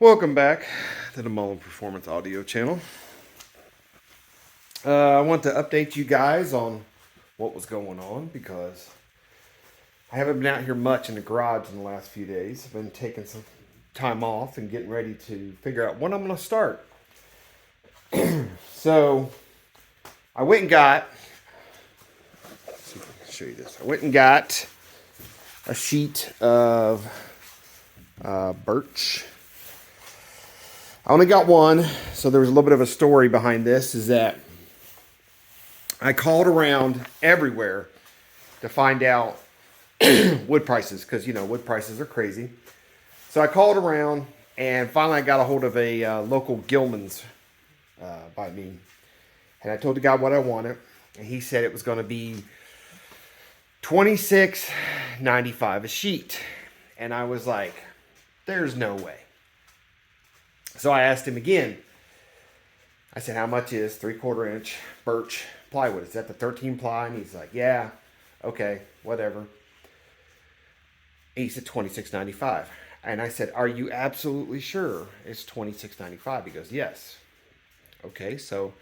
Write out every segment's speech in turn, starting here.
Welcome back to the Mullen Performance Audio channel. I want to update you guys on what was going on because I haven't been out here much in the garage in the last few days. I've been taking some time off and getting ready to figure out when I'm going to start. So I went and got, let's see if I can show you this. I went and got a sheet of birch. I only got one, so there was a little bit of a story behind this, is that I called around everywhere to find out wood prices, because, you know, wood prices are crazy. So I called around, and finally I got a hold of a local Gilman's by me. And I told the guy what I wanted, and he said it was going to be $26.95 a sheet. And I was like, there's no way. So I asked him again. I said, how much is 3/4 inch birch plywood? Is that the 13 ply? And he's like, yeah, okay, whatever. He said $26.95. And I said, are you absolutely sure it's $26.95? He goes, yes. Okay, so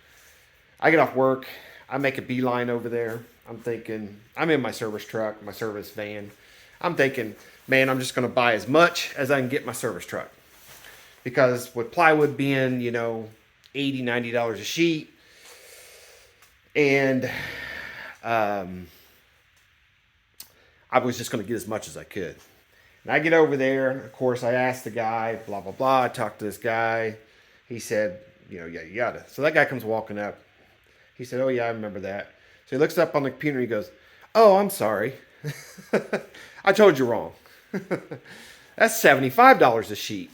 I get off work. I make a beeline over there. I'm thinking, I'm in my service truck, my service van. I'm thinking, man, I'm just going to buy as much as I can get my service truck. Because with plywood being, you know, $80, $90 a sheet, and I was just going to get as much as I could. And I get over there, and of course, I asked the guy, blah, blah, blah. I talked to this guy. He said, you know, yada, yada. So that guy comes walking up. He said, oh, yeah, I remember that. So he looks up on the computer, and he goes, oh, I'm sorry. I told you wrong. That's $75 a sheet.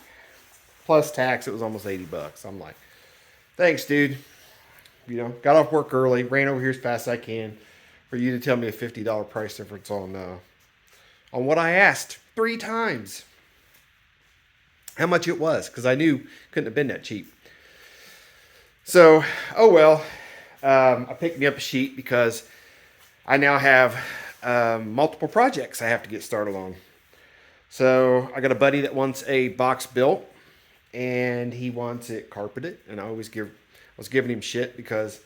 Plus tax, it was almost $80. I'm like, thanks, dude. You know, got off work early, ran over here as fast as I can for you to tell me a $50 price difference on what I asked 3 times. How much it was, because I knew couldn't have been that cheap. So, oh well. I picked me up a sheet because I now have multiple projects I have to get started on. So I got a buddy that wants a box built, and he wants it carpeted. And I was giving him shit because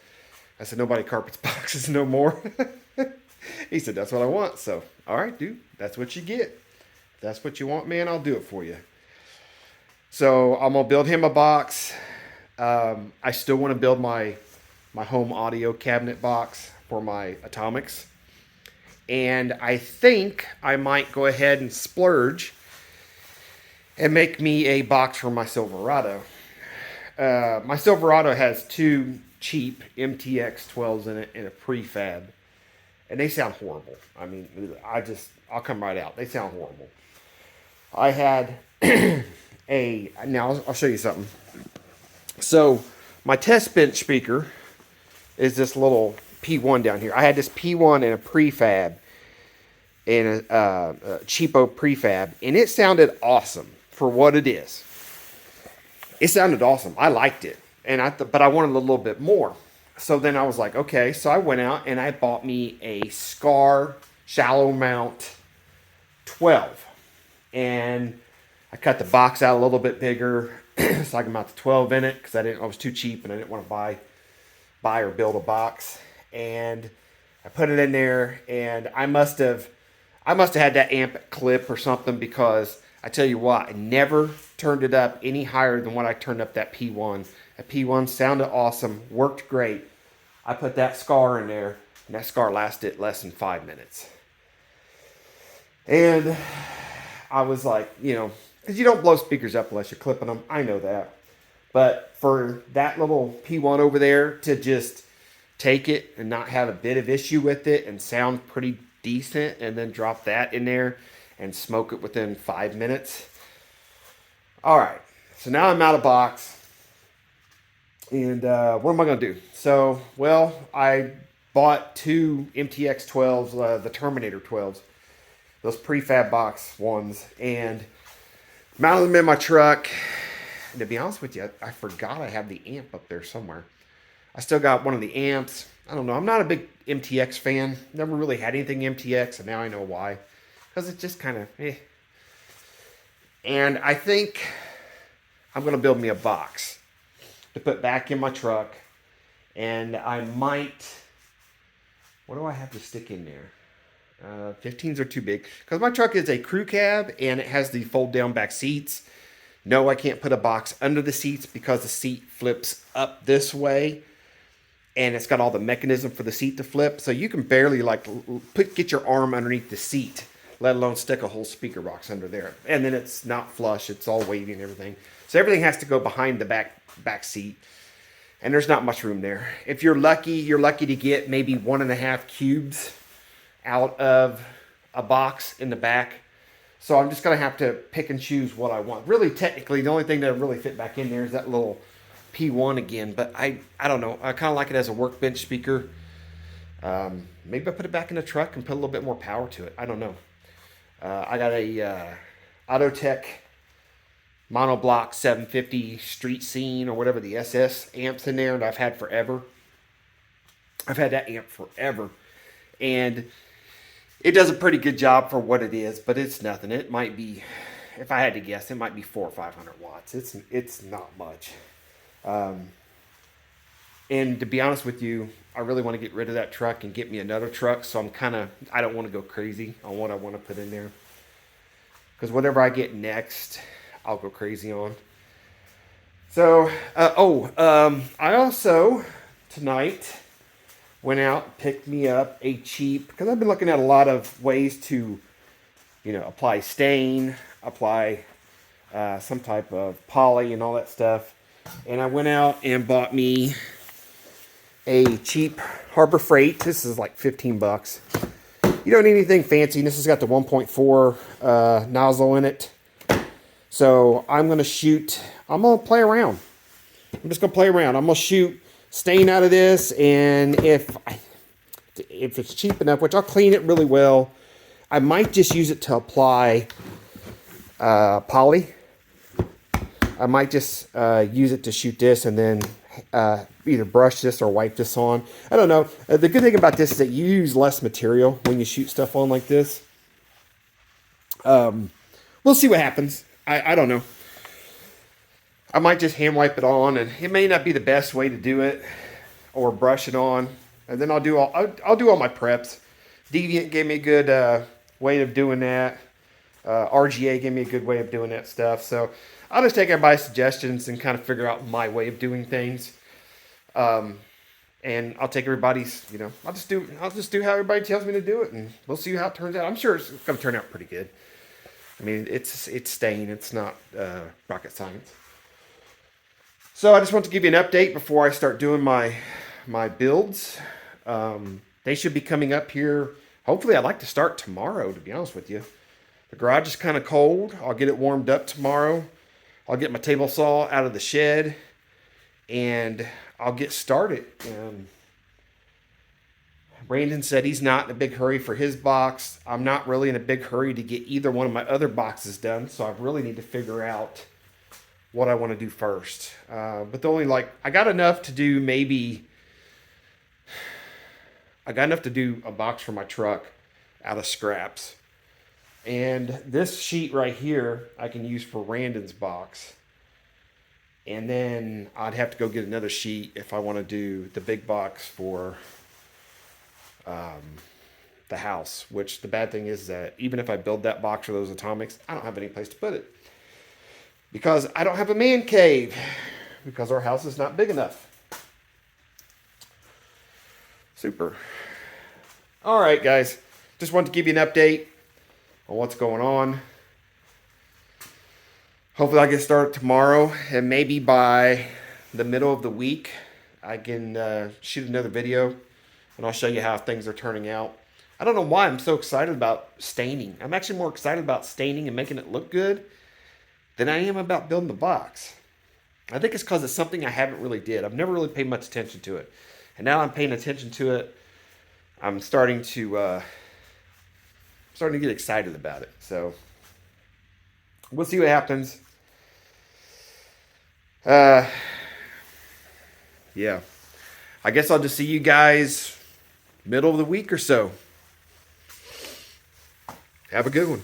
I said nobody carpets boxes no more. He said that's what I want. So all right, dude, that's what you get. If that's what you want, man, I'll do it for you. So I'm gonna build him a box. I still want to build my home audio cabinet box for my Atomics. And I think I might go ahead and splurge and make me a box for my Silverado. My Silverado has 2 cheap MTX 12s in it and a prefab. And they sound horrible. I mean, I'll come right out. They sound horrible. I had now I'll show you something. So my test bench speaker is this little P1 down here. I had this P1 and a prefab and a cheapo prefab, and it sounded awesome for what it is. It sounded awesome. I liked it, but I wanted a little bit more. So then I was like, okay. So I went out and I bought me a Scar shallow mount 12, and I cut the box out a little bit bigger so I can mount the 12 in it because I was too cheap and I didn't want to buy or build a box. And I put it in there, and I must have had that amp clip or something, because I tell you what, I never turned it up any higher than what I turned up that P1. That P1 sounded awesome, worked great. I put that Scar in there, and that Scar lasted less than 5 minutes. And I was like, you know, because you don't blow speakers up unless you're clipping them. I know that. But for that little P1 over there to just take it and not have a bit of issue with it and sound pretty decent, and then drop that in there and smoke it within 5 minutes. All right, so now I'm out of box, and what am I going to do? So, well, I bought 2 MTX 12s, the Terminator 12s, those prefab box ones, and mounted them in my truck. And to be honest with you, I forgot I have the amp up there somewhere. I still got one of the amps. I don't know. I'm not a big MTX fan. Never really had anything MTX, and now I know why. Because it's just kind of eh. And I think I'm going to build me a box to put back in my truck. And I might, what do I have to stick in there? 15s are too big. Because my truck is a crew cab and it has the fold down back seats. No, I can't put a box under the seats because the seat flips up this way. And it's got all the mechanism for the seat to flip. So you can barely like get your arm underneath the seat, let alone stick a whole speaker box under there. And then it's not flush. It's all wavy and everything. So everything has to go behind the back seat. And there's not much room there. If you're lucky to get maybe 1.5 cubes out of a box in the back. So I'm just going to have to pick and choose what I want. Really, technically, the only thing that really fit back in there is that little P1 again. But I don't know. I kind of like it as a workbench speaker. Maybe I put it back in the truck and put a little bit more power to it. I don't know. I got a Autotech monoblock 750 street scene or whatever, the SS amps in there, and I've had forever. I've had that amp forever. And it does a pretty good job for what it is, but it's nothing. It might be, if I had to guess, it might be 400 or 500 watts. It's not much. And to be honest with you, I really want to get rid of that truck and get me another truck. So I don't want to go crazy on what I want to put in there. Because whatever I get next, I'll go crazy on. So, I also, tonight, went out, picked me up a cheap, because I've been looking at a lot of ways to, apply stain, apply some type of poly and all that stuff. And I went out and bought me a cheap Harbor Freight. This is like $15. You don't need anything fancy. This has got the 1.4 nozzle in it. So I'm going to play around. I'm just going to play around. I'm going to shoot stain out of this. And if it's cheap enough, which I'll clean it really well, I might just use it to apply poly. I might just use it to shoot this and then either brush this or wipe this on. I don't know. The good thing about this is that you use less material when you shoot stuff on like this. We'll see what happens. I don't know. I might just hand wipe it on, and it may not be the best way to do it, or brush it on. And then I'll do all my preps. Deviant gave me a good way of doing that. RGA gave me a good way of doing that stuff. So I'll just take everybody's suggestions and kind of figure out my way of doing things. And I'll take everybody's, I'll just do how everybody tells me to do it, and we'll see how it turns out. I'm sure it's going to turn out pretty good. I mean, it's stain. It's not rocket science. So I just want to give you an update before I start doing my builds. They should be coming up here. Hopefully, I'd like to start tomorrow, to be honest with you. The garage is kind of cold. I'll get it warmed up tomorrow. I'll get my table saw out of the shed, and I'll get started. Brandon said he's not in a big hurry for his box. I'm not really in a big hurry to get either one of my other boxes done, so I really need to figure out what I want to do first. But I got enough to do a box for my truck out of scraps. And this sheet right here, I can use for Randon's box. And then I'd have to go get another sheet if I want to do the big box for the house. Which the bad thing is that even if I build that box for those atomics, I don't have any place to put it. Because I don't have a man cave. Because our house is not big enough. Super. All right, guys. Just wanted to give you an update on what's going on. Hopefully I get started tomorrow, and maybe by the middle of the week I can shoot another video, and I'll show you how things are turning out. I don't know why I'm so excited about staining. I'm actually more excited about staining and making it look good than I am about building the box. I think it's because it's something I haven't really did. I've never really paid much attention to it, and now I'm paying attention to it. I'm starting to get excited about it. So we'll see what happens. Yeah. I guess I'll just see you guys middle of the week or so. Have a good one.